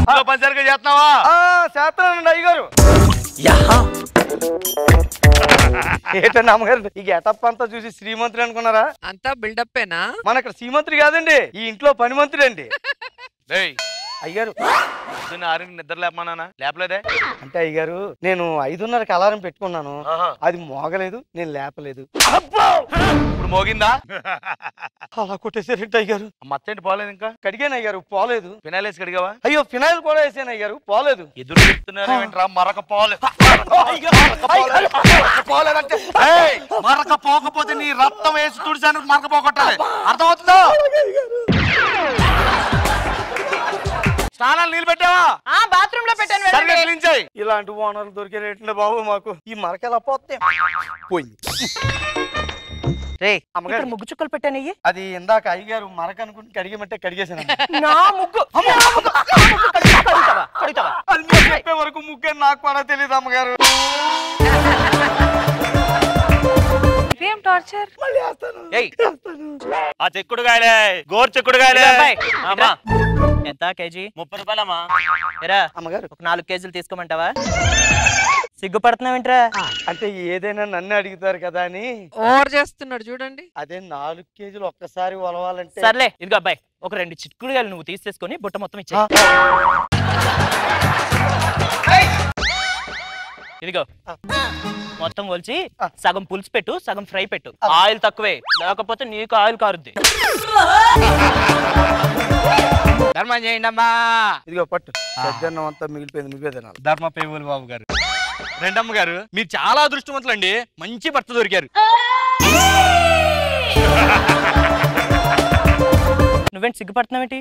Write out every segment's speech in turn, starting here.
ఇంట్లో పని సరిగ్గా చేస్తున్నావా? చేస్తానండి అయ్యగారు. ఏంటండి అమ్మగారు ఈ గెటప్ అంతా చూసి శ్రీమంతుడు అనుకున్నారా? అంతా బిల్డప్పేనా? మన ఇక్కడ శ్రీమంతుడు కాదండి, ఈ ఇంట్లో పని మంత్రి అండి. అయ్యారు నిద్ర లేపమన్నా లేపలేదే అంటే అయ్యారు నేను 5:30కి అలారం పెట్టుకున్నాను, అది మోగలేదు, నేను లేపలేదు. ఇప్పుడు మోగిందా? అలా కొట్టేసారంటే అయ్యారు. మత్తేంటి పోలేదు? ఇంకా కడిగాను అయ్యారు, పోలేదు. ఫినాయిల్ వేసి కడిగావా? అయ్యో ఫినాయిల్ కూడా వేసాను అయ్యారు, పోలేదు. ఎదురు చెప్తున్నారా? మరక పోలేదు. మరక పోకపోతే నీ రక్తం వేసి తుడిసాను మరక పోగొట్టాలి, అర్థమవుతుందా? స్నానాలు నీళ్ళు పెట్టావా? బాత్రూమ్ లో పెట్టాను. ఇలాంటి ఓనర్లు దొరికేటండి బాబు మాకు. ఈ మరక ఎలా పోతే పోయింది. అమ్మగారు ముగ్గు చుక్కలు పెట్టాను. అది ఇందాక అయ్యగారు మరక అనుకుని కడిగమంటే కడిగేసాను. నా ముగ్గు చెప్పే వరకు ముగ్గు నాకు కూడా తెలియదు అమ్మగారు. ఏం టార్చర్? మళ్ళీ వేస్తాను. ఆ చెక్కుడుగాయలే, గోరు చెక్కుడుగాయలే. ఎంత కేజీ? 30 రూపాయలమ్మా. అమ్మగారు ఒక 4 కేజీలు తీసుకోమంటావా? సిగ్గుపడుతున్నావేంట్రా? అంటే ఏదైనా నన్ను అడుగుతారు కదా అని ఓవర్ చేస్తున్నాడు చూడండి. అదే 4 కేజీలు ఒక్కసారి ఒలవాలంటే. సర్లే ఇదిగో అబ్బాయి, ఒక 2 చిక్కుడుగాయలు నువ్వు తీసేసుకొని బుట్ట మొత్తం ఇచ్చే. ఇదిగో మొత్తం కొలిచి సగం పులుసు పెట్టు, సగం ఫ్రై పెట్టు. ఆయిల్ తక్కువే, లేకపోతే నీకు ఆయిల్ కారుద్ది. ధర్మం చేయండి అమ్మా. ఇదిగో పట్టు. సజ్జన్నం అంతా మిగిలిపోయింది, నువ్వే తినాలి. ధర్మ పేవులు బాబు గారు. రెండమ్మ గారు మీరు చాలా అదృష్టవంతులు అండి, మంచి భర్త దొరికారు. నువ్వేంటి సిగ్గుపడుతున్నావేంటి?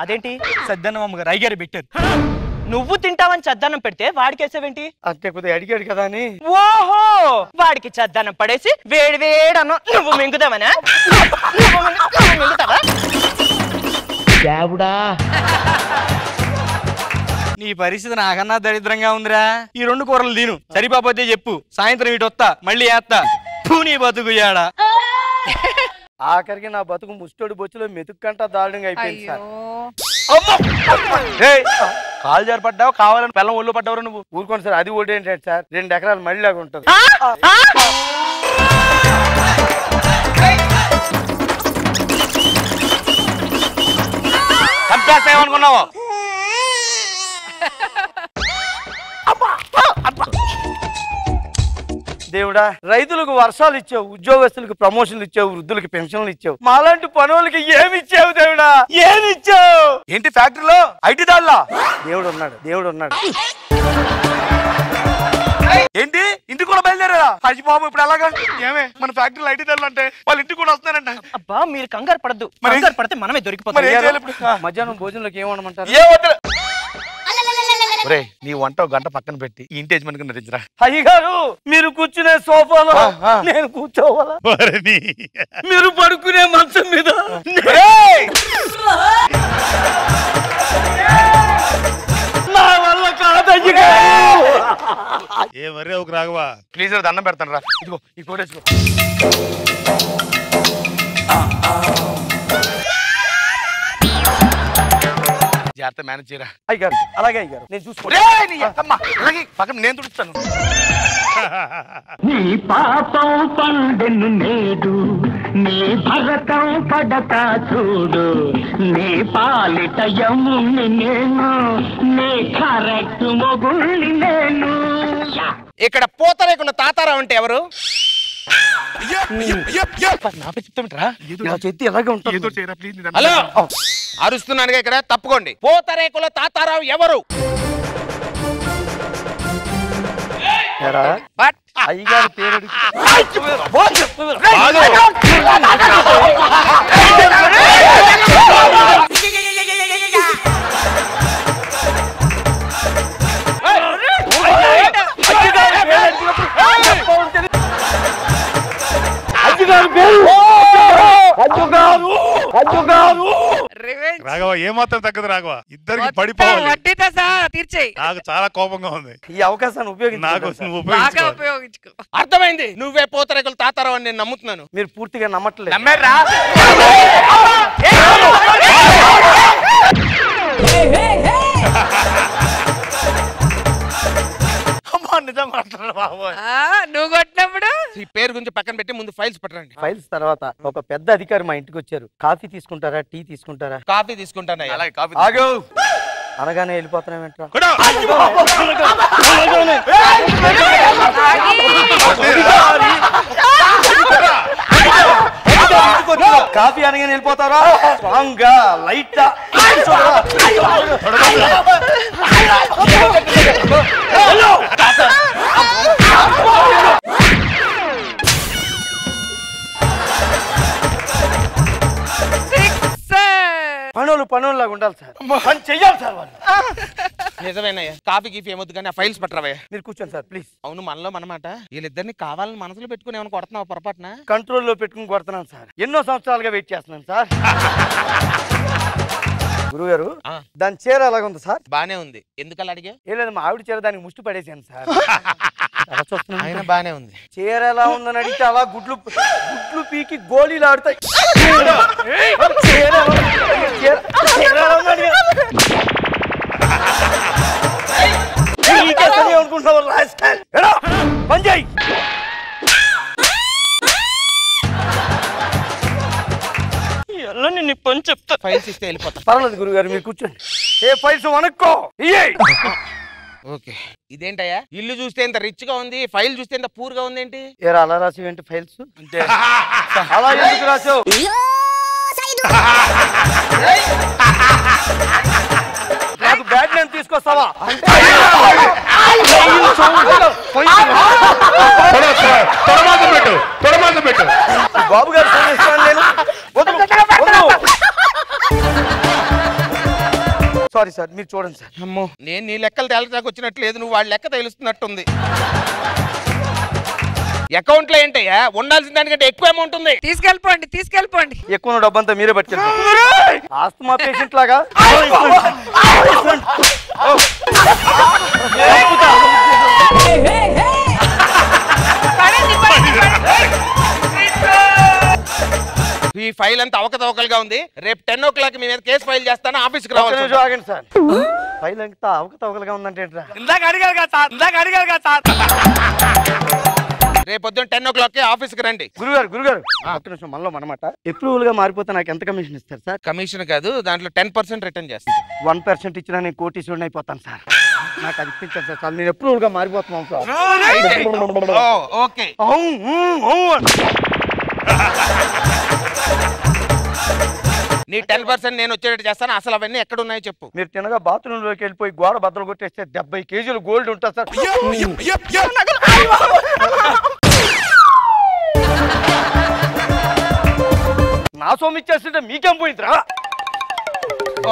అదేంటి? సజ్జన్నం అమ్మగారు అయ్యారు పెట్టారు. నువ్వు తింటావని చద్దన్నం పెడితే వాడికేసావేంటి? అంటే కొద్దిగా అడిగాడు కదా అని. ఓహో, వాడికి చద్దన్నం పడేసి వేడి వేడను నువ్వు మింగుదామనా? నీ పరిస్థితి నాకన్నా దరిద్రంగా ఉందిరా. ఈ 2 కూరలు తిను, సరిపోతే చెప్పు, సాయంత్రం ఇటు వస్తా, మళ్ళీ వేస్తా. నీ బతుకుయాడా. ఆఖరికి నా బతుకు ముష్టోడి బొచ్చులో మెతుక్కంట దారుణంగా అయిపోయింది సార్. కాలు జారిపడ్డావు, కావాలని పిల్లం ఒళ్ళు పడ్డావు నువ్వు. ఊరుకోండి సార్, అది ఓడి ఏంటంటే సార్ 2 ఎకరాలు మళ్ళీ లాగా ఉంటుంది. చంపేస్తామనుకున్నావు? దేవుడా, రైతులకు వర్షాలు ఇచ్చావు, ఉద్యోగస్తులకు ప్రమోషన్లు ఇచ్చావు, వృద్ధులకు పెన్షన్లు ఇచ్చావు, మాలాంటి పనులకి ఏమి ఇచ్చావు దేవుడా? ఏమి ఇచ్చావు? ఏంటి ఫ్యాక్టరీలో ఐటీ దాల్లా? దేవుడు ఉన్నాడు, దేవుడు ఉన్నాడు. ఏంటి ఇంటికి కూడా బయలుదేరా? అయ్యి బాబు ఇప్పుడు ఎలాగా? ఏమే మన ఫ్యాక్టరీలో ఐటీ దాల్లు అంటే వాళ్ళ ఇంటికి కూడా వస్తున్నారంట. అబ్బా మీరు కంగారు పడద్దు, కంగారు పడితే మనమే దొరికిపోతాం. మధ్యాహ్నం భోజనంలోకి ఏమనమంటారు? నీ వంట గంట పక్కన పెట్టి ఇంటి యజమానికి నటించరా. అయ్యగారు మీరు కూర్చునే సోఫాలో నేను కూర్చోవాలా? మీరు పడుకునే మంచం మీద నా వల్ల కాదయ్యగారు. ఏ మరీ ఒక రాఘవా, ప్లీజ్ దండం పెడతాను రా. ఇదిగో ఈ ఫోటోసుకో. జాగ్రత్త మేనేజ్ చేయరా. అయ్యారు అలాగే అయ్యారు, నేను చూసుకో. పక్కన నేను తుడుస్తాను. నీ పాపం పండెను నేడు, నీ భరతం పడతా చూడు, నీ పాలిట యముని నేను, నీ కరెక్ట్ మొగుళ్ళి నేను. ఇక్కడ పూతరేకున్న తాతారావు అంటే ఎవరు? హలో, అరుస్తున్నానుగా ఇక్కడ, తప్పుకోండి. పూతరేకుల తాతారావు ఎవరు? అయ్యగారి పేరు రాఘవ ఏమాత్రం తగ్గదు రాఘవ, ఇద్దరికి పడిపోవాలి. వడ్డీతో సహా తీర్చేయి. నాకు చాలా కోపంగా ఉంది. ఈ అవకాశాన్ని నాకు ఉపయోగించి నువ్వు బాగా ఉపయోగించుకో. ఉపయోగించుకో. అర్థమైంది, నువ్వే పూతరేకులు తాతారో అని నేను నమ్ముతున్నాను. మీరు పూర్తిగా నమ్మట్లేదు. నమ్మారా? నిజం మాట్లాడు బాబోయ్. నువ్వు కొట్టినప్పుడు ఈ పేరు గురించి పక్కన పెట్టి ముందు ఫైల్స్ పట్టండి. ఫైల్స్ తర్వాత ఒక పెద్ద అధికారి మా ఇంటికి వచ్చారు. కాఫీ తీసుకుంటారా, టీ తీసుకుంటారా? కాఫీ తీసుకుంటాను. అలాగే కాఫీ ఆగు అనగానే వెళ్ళిపోతున్నావేంట్రా? కొడు. కాఫీ అనగానే వెళ్ళిపోతారా? స్ట్రాంగ్ గా లైట్ గా పనులు లాగా ఉండాలి సార్. పని చెయ్యాలి సార్ వాళ్ళు. నిజమేనయ్యా, కాఫీ గీఫీ ఏమొద్దు కానీ ఆ ఫైల్స్ పట్టరావయ్యా. మీరు కూర్చోండి సార్ ప్లీజ్. అవును, మనలో మనమాట వీళ్ళిద్దరిని కావాలని మనసులో పెట్టుకుని ఏమైనా కొడుతున్నావు పొరపాటున? కంట్రోల్లో పెట్టుకుని కొడుతున్నాను సార్. ఎన్నో సంవత్సరాలుగా వెయిట్ చేస్తున్నాను సార్. గురుగారు దాని చీర అలాగుంది సార్. బానే ఉంది, ఎందుకు అలా అడిగా? ఏం లేదు, మా ఆవిడ చీర దానికి ముష్టి పడేసాను సార్. అలా చూస్తున్నాను. ఆయన బానే ఉంది. చీర ఎలా ఉందని అడిగితే అలా గుడ్లు పీకి గోళీలు ఆడుతాయి. చీర ఎలా ఉంది? చీర ఎలా ఉందని అడిగా. నీకే సరి అనుకుంటున్నావు రాస్కల్. ఎరా, పని చేయి. నిన్ను పని చెప్తా. ఫైల్స్ ఇస్తే వెళ్ళిపోతా. పర్వాలేదు గురుగారు, మీరు కూర్చోండి. ఏ ఫైల్స్ వనక్కో. ఓకే, ఇదేంటయ్యా ఇల్లు చూస్తే ఇంత రిచ్ గా ఉంది, ఫైల్ చూస్తే ఇంత పూర్ గా ఉంది ఏంటి? ఏరా అలా రాసి ఏంటి ఫైల్స్? అంటే అలా ఎందుకు రాసావు? నాకు బ్యాడ్ నేమ్ తీసుకొస్తావా? బాబు గారు ఫోన్ ఇస్తాను నేను. సారీ సార్, మీరు చూడండి సార్. అమ్మో, నేను నీ లెక్కలు తేల్చడానికి వచ్చినట్లేదు, నువ్వు వాళ్ళ లెక్క తెలుస్తున్నట్టుంది. అకౌంట్ లో ఏంటయ్యా ఉండాల్సిన దానికంటే ఎక్కువ అమౌంట్ ఉంది. తీసుకెళ్ళిపోండి. ఎక్కువ డబ్బంతా మీరే పట్టుకెళ్తారు. ఆస్తమా పేషెంట్ లాగా ఈ ఫైల్ అంతా అవకతవకలుగా ఉంది. రేపు 10 o'clock మీ మీద కేసు ఫైల్ చేస్తాను, ఆఫీస్కి రావాలి. ఆగండి సార్. ఫైల్ అంతా అవకతవకలుగా ఉందంటే ఇందాక అడిగారు కదా సార్. రేపు పొద్దున్న 10 o'clock ఆఫీస్కి రండి. గురుగారు ఒక్క నిమిషం, మనలో మనమాట. అప్రూవల్ గా మారిపోతే నాకు ఎంత కమిషన్ ఇస్తారు సార్? కమిషన్ కాదు, దాంట్లో 10% రిటర్న్ చేస్తాను. 1% ఇచ్చినా నేను కోటీశ్వరుని అయిపోతాను సార్. నాకు అది ఇప్పించాను సార్. చాలు, నేను అప్రూవల్ గా మారిపోతున్నాను సార్. ఓకే, నీ 10% నేను వచ్చేటట్టు చేస్తాను. అసలు అవన్నీ ఎక్కడ ఉన్నాయో చెప్పు. మీరు తినగా బాత్రూమ్ లోకి వెళ్ళిపోయి గోడ బద్దలు కొట్టేస్తే 70 kgs గోల్డ్ ఉంటుంది సార్. నా సొమ్ము ఇచ్చేస్తుంటే మీకేం పోయిందిరా?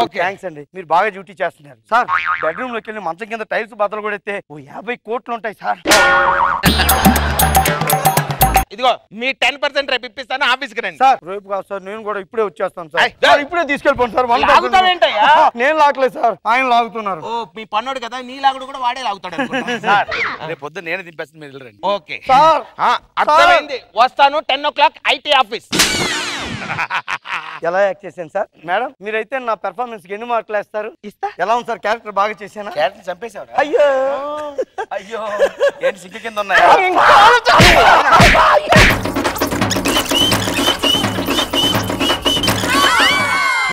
ఓకే, థ్యాంక్స్ అండి, మీరు బాగా డ్యూటీ చేస్తున్నారు సార్. బెడ్రూమ్ లోకి వెళ్ళి మంచం కింద టైల్స్ బద్దలు కొడితే 50 కోట్లు ఉంటాయి సార్. ఇదిగో మీ 10% రేపు ఇప్పిస్తాను, ఆఫీస్కి రండి. సార్ రేపు కాదు సార్, నేను కూడా ఇప్పుడే వచ్చేస్తాను సార్. ఇప్పుడే తీసుకెళ్ళిపోండి సార్. నేను లాగలేదు సార్, ఆయన లాగుతున్నారు. ఓ, మీ పన్నోడు కదా, నీ లాగుడు కూడా వాడే లాగుతాడు సార్ రేపు పొద్దున్న నేనే దింపేస్తాను, మీరు వెళ్ళండి. ఓకే సార్, అర్థమైంది, వస్తాను 10 o'clock ఐటీ ఆఫీస్. ఎలా యాక్ట్ చేశాను సార్? మేడం మీరైతే నా పెర్ఫార్మెన్స్ కి ఎన్ని మార్కులు వేస్తారు? ఇస్తా. ఎలా ఉంది సార్? క్యారెక్టర్ బాగా చేశానా? క్యారెక్టర్ చంపేశావు. అయ్యో ఏంటి సిగ్గు కింద ఉన్నాయి?